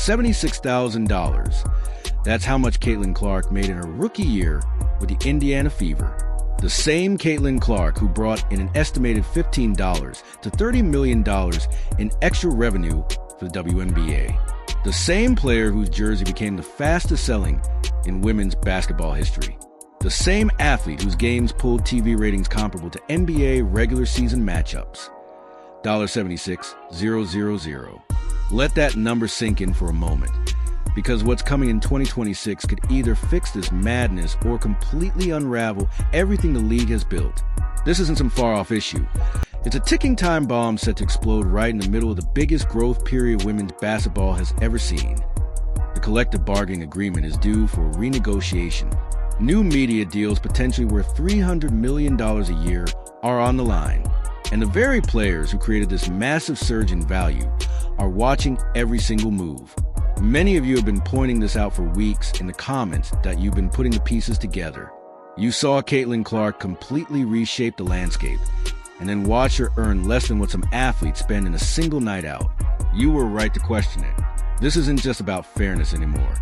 $76,000. That's how much Caitlin Clark made in her rookie year with the Indiana Fever. The same Caitlin Clark who brought in an estimated $15 to $30 million in extra revenue for the WNBA. The same player whose jersey became the fastest selling in women's basketball history. The same athlete whose games pulled TV ratings comparable to NBA regular season matchups. $76,000. Let that number sink in for a moment, because what's coming in 2026 could either fix this madness or completely unravel everything the league has built. This isn't some far-off issue. It's a ticking time bomb set to explode right in the middle of the biggest growth period women's basketball has ever seen. The collective bargaining agreement is due for renegotiation. New media deals potentially worth $300 million a year are on the line. And the very players who created this massive surge in value are watching every single move. Many of you have been pointing this out for weeks in the comments that you've been putting the pieces together. You saw Caitlin Clark completely reshape the landscape, and then watch her earn less than what some athletes spend in a single night out. You were right to question it. This isn't just about fairness anymore.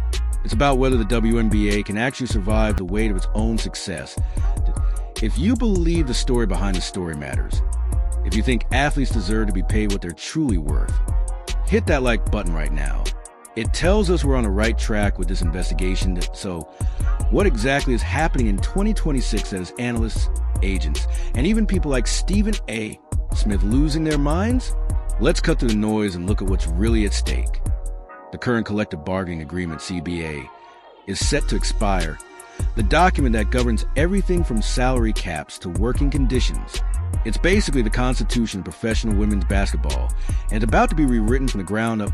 It's about whether the WNBA can actually survive the weight of its own success. If you believe the story behind the story matters, if you think athletes deserve to be paid what they're truly worth, hit that like button right now. It tells us we're on the right track with this investigation. So what exactly is happening in 2026 that has analysts, agents, and even people like Stephen A. Smith losing their minds? Let's cut through the noise and look at what's really at stake. The current collective bargaining agreement, CBA, is set to expire. The document that governs everything from salary caps to working conditions. It's basically the constitution of professional women's basketball, and it's about to be rewritten from the ground up.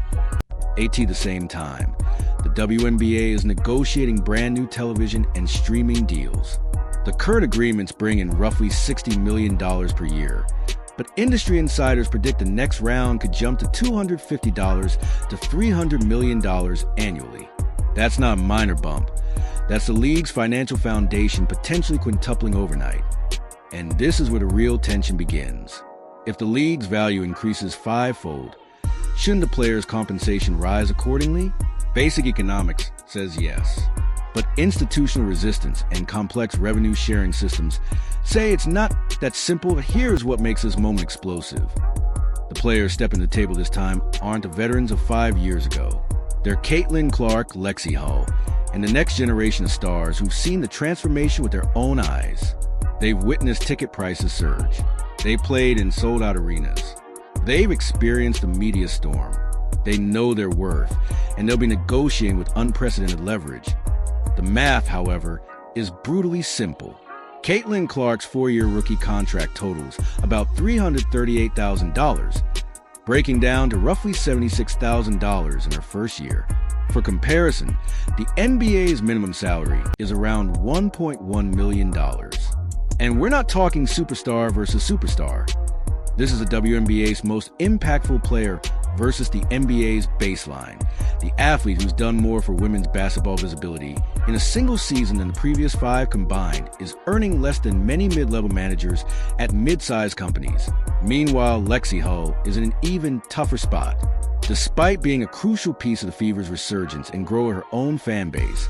At the same time, the WNBA is negotiating brand new television and streaming deals. The current agreements bring in roughly $60 million per year, but industry insiders predict the next round could jump to $250 to $300 million annually. That's not a minor bump. That's the league's financial foundation potentially quintupling overnight. And this is where the real tension begins. If the league's value increases fivefold, shouldn't the players' compensation rise accordingly? Basic economics says yes. But institutional resistance and complex revenue-sharing systems say it's not that simple. Here's what makes this moment explosive. The players stepping to the table this time aren't the veterans of 5 years ago. They're Caitlin Clark, Lexi Hull, and the next generation of stars who've seen the transformation with their own eyes. They've witnessed ticket prices surge. They've played in sold-out arenas. They've experienced the media storm. They know their worth, and they'll be negotiating with unprecedented leverage. The math, however, is brutally simple. Caitlin Clark's 4-year rookie contract totals about $338,000, breaking down to roughly $76,000 in her first year. For comparison, the NBA's minimum salary is around $1.1 million. And we're not talking superstar versus superstar. This is the WNBA's most impactful player versus the NBA's baseline. The athlete who's done more for women's basketball visibility in a single season than the previous 5 combined is earning less than many mid-level managers at mid-sized companies. Meanwhile, Lexi Hull is in an even tougher spot. Despite being a crucial piece of the Fever's resurgence and growing her own fan base,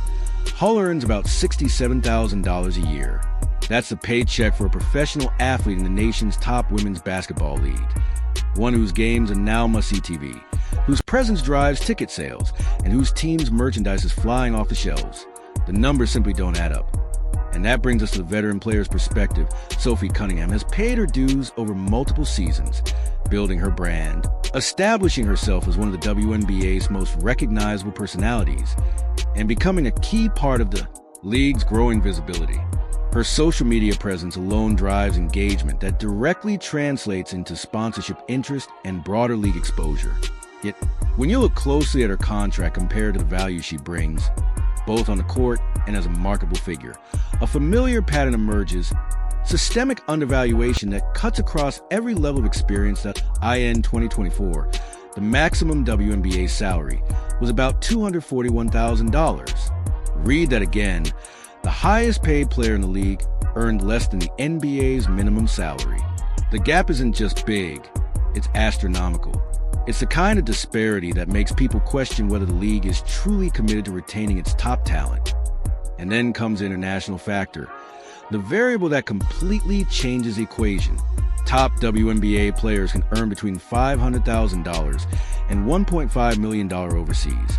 Hull earns about $67,000 a year. That's the paycheck for a professional athlete in the nation's top women's basketball league. One whose games are now must-see TV, whose presence drives ticket sales, and whose team's merchandise is flying off the shelves. The numbers simply don't add up. And that brings us to the veteran player's perspective. Sophie Cunningham has paid her dues over multiple seasons, building her brand, establishing herself as one of the WNBA's most recognizable personalities, and becoming a key part of the league's growing visibility. Her social media presence alone drives engagement that directly translates into sponsorship interest and broader league exposure. Yet, when you look closely at her contract compared to the value she brings, both on the court and as a marketable figure, a familiar pattern emerges: systemic undervaluation that cuts across every level of experience. That in 2024, the maximum WNBA salary was about $241,000. Read that again. The highest paid player in the league earned less than the NBA's minimum salary. The gap isn't just big, it's astronomical. It's the kind of disparity that makes people question whether the league is truly committed to retaining its top talent. And then comes the international factor, the variable that completely changes the equation. Top WNBA players can earn between $500,000 and $1.5 million overseas,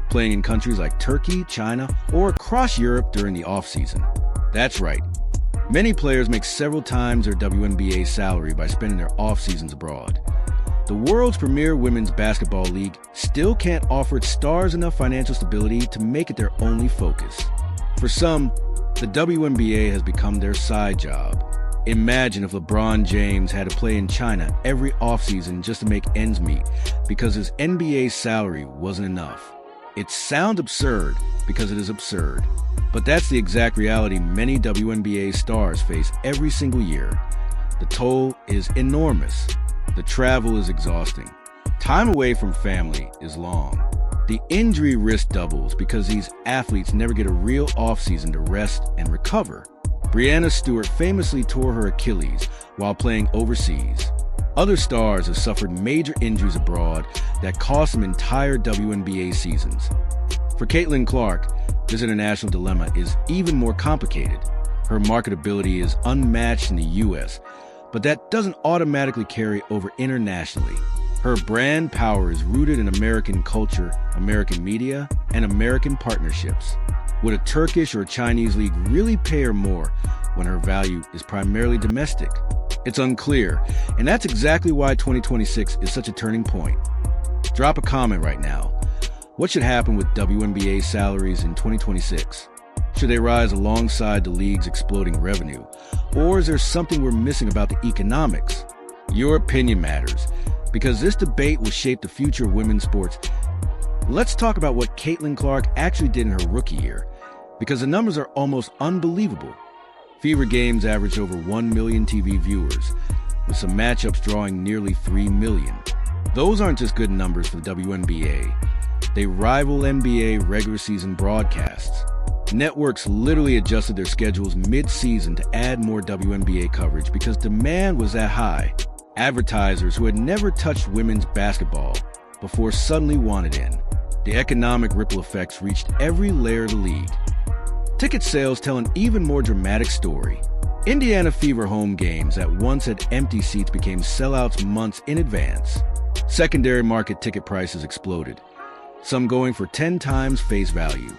playing in countries like Turkey, China, or across Europe during the offseason. That's right. Many players make several times their WNBA salary by spending their off-seasons abroad. The world's premier women's basketball league still can't offer its stars enough financial stability to make it their only focus. For some, the WNBA has become their side job. Imagine if LeBron James had to play in China every offseason just to make ends meet because his NBA salary wasn't enough. It sounds absurd because it is absurd, but that's the exact reality many WNBA stars face every single year. The toll is enormous. The travel is exhausting. Time away from family is long. The injury risk doubles because these athletes never get a real offseason to rest and recover. Breanna Stewart famously tore her Achilles while playing overseas. Other stars have suffered major injuries abroad that cost them entire WNBA seasons. For Caitlin Clark, this international dilemma is even more complicated. Her marketability is unmatched in the U.S., but that doesn't automatically carry over internationally. Her brand power is rooted in American culture, American media, and American partnerships. Would a Turkish or Chinese league really pay her more when her value is primarily domestic? It's unclear, and that's exactly why 2026 is such a turning point. Drop a comment right now. What should happen with WNBA salaries in 2026? Should they rise alongside the league's exploding revenue? Or is there something we're missing about the economics? Your opinion matters, because this debate will shape the future of women's sports. Let's talk about what Caitlin Clark actually did in her rookie year, because the numbers are almost unbelievable. Fever games averaged over 1 million TV viewers, with some matchups drawing nearly 3 million. Those aren't just good numbers for the WNBA. They rival NBA regular season broadcasts. Networks literally adjusted their schedules mid-season to add more WNBA coverage because demand was that high. Advertisers who had never touched women's basketball before suddenly wanted in. The economic ripple effects reached every layer of the league. Ticket sales tell an even more dramatic story. Indiana Fever home games that once had empty seats became sellouts months in advance. Secondary market ticket prices exploded, some going for 10 times face value.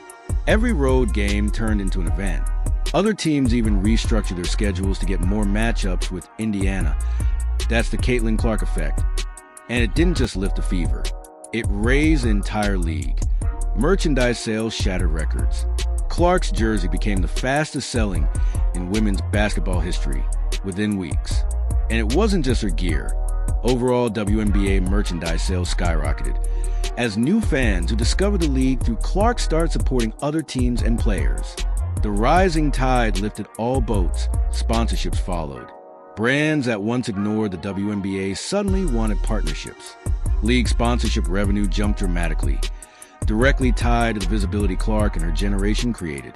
Every road game turned into an event. Other teams even restructured their schedules to get more matchups with Indiana. That's the Caitlin Clark effect. And it didn't just lift the Fever. It raised the entire league. Merchandise sales shattered records. Clark's jersey became the fastest selling in women's basketball history within weeks. And it wasn't just her gear. Overall, WNBA merchandise sales skyrocketed as new fans who discovered the league through Clark started supporting other teams and players. The rising tide lifted all boats. Sponsorships followed. Brands that once ignored the WNBA suddenly wanted partnerships. League sponsorship revenue jumped dramatically, directly tied to the visibility Clark and her generation created.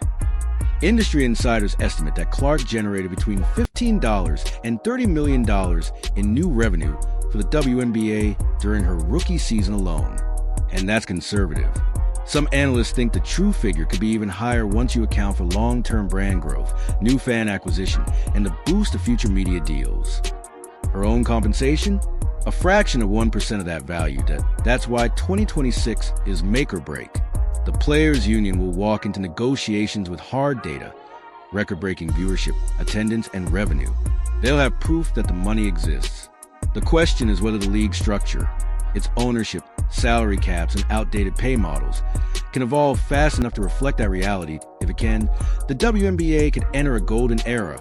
Industry insiders estimate that Clark generated between $15 and $30 million in new revenue for the WNBA during her rookie season alone. And that's conservative. Some analysts think the true figure could be even higher once you account for long-term brand growth, new fan acquisition, and the boost of future media deals. Her own compensation? A fraction of 1% of that value. That's why 2026 is make or break. The Players Union will walk into negotiations with hard data, record-breaking viewership, attendance, and revenue. They'll have proof that the money exists. The question is whether the league structure, its ownership, salary caps, and outdated pay models can evolve fast enough to reflect that reality. If it can, the WNBA could enter a golden era,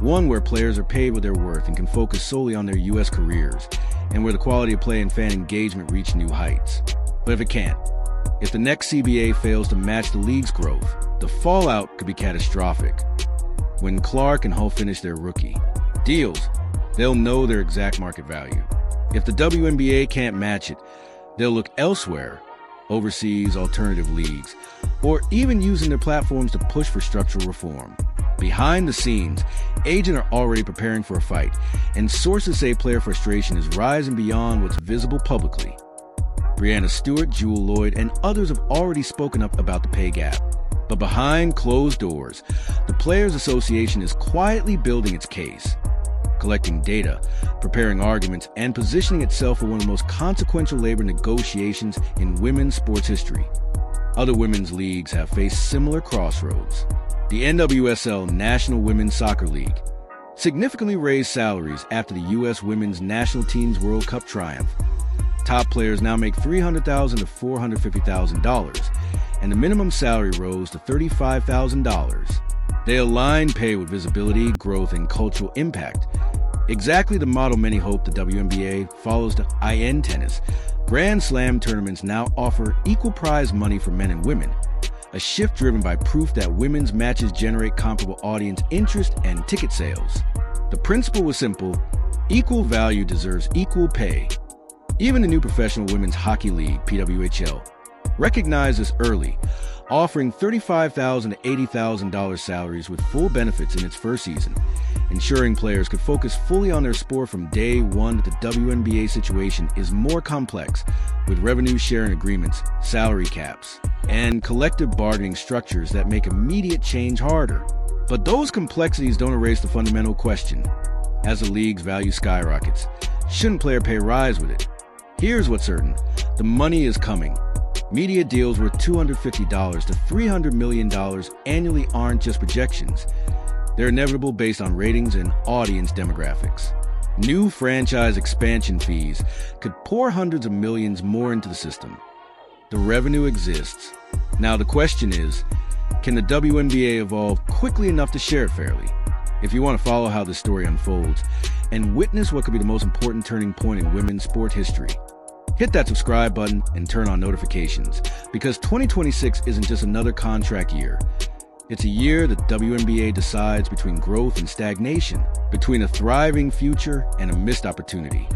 one where players are paid what they're worth and can focus solely on their U.S. careers, and where the quality of play and fan engagement reach new heights. But if it can't, if the next CBA fails to match the league's growth, the fallout could be catastrophic. When Clark and Hull finish their rookie deals, they'll know their exact market value. If the WNBA can't match it, they'll look elsewhere, overseas, alternative leagues, or even using their platforms to push for structural reform. Behind the scenes, agents are already preparing for a fight, and sources say player frustration is rising beyond what's visible publicly. Breanna Stewart, Jewel Lloyd, and others have already spoken up about the pay gap. But behind closed doors, the Players Association is quietly building its case, collecting data, preparing arguments, and positioning itself for one of the most consequential labor negotiations in women's sports history. Other women's leagues have faced similar crossroads. The NWSL, National Women's Soccer League, significantly raised salaries after the U.S. Women's National Team's World Cup triumph. Top players now make $300,000 to $450,000, and the minimum salary rose to $35,000. They align pay with visibility, growth, and cultural impact. Exactly the model many hope the WNBA follows to IN tennis. Grand Slam tournaments now offer equal prize money for men and women, a shift driven by proof that women's matches generate comparable audience interest and ticket sales. The principle was simple: equal value deserves equal pay. Even the new Professional Women's Hockey League, PWHL, recognized this early, offering $35,000 to $80,000 salaries with full benefits in its first season, ensuring players could focus fully on their sport from day one. The WNBA situation is more complex, with revenue sharing agreements, salary caps, and collective bargaining structures that make immediate change harder. But those complexities don't erase the fundamental question. As the league's value skyrockets, shouldn't player pay rise with it? Here's what's certain: the money is coming. Media deals worth $250 to $300 million annually aren't just projections. They're inevitable based on ratings and audience demographics. New franchise expansion fees could pour hundreds of millions more into the system. The revenue exists. Now the question is, can the WNBA evolve quickly enough to share it fairly? If you want to follow how this story unfolds and witness what could be the most important turning point in women's sport history, hit that subscribe button and turn on notifications, because 2026 isn't just another contract year. It's a year the WNBA decides between growth and stagnation, between a thriving future and a missed opportunity.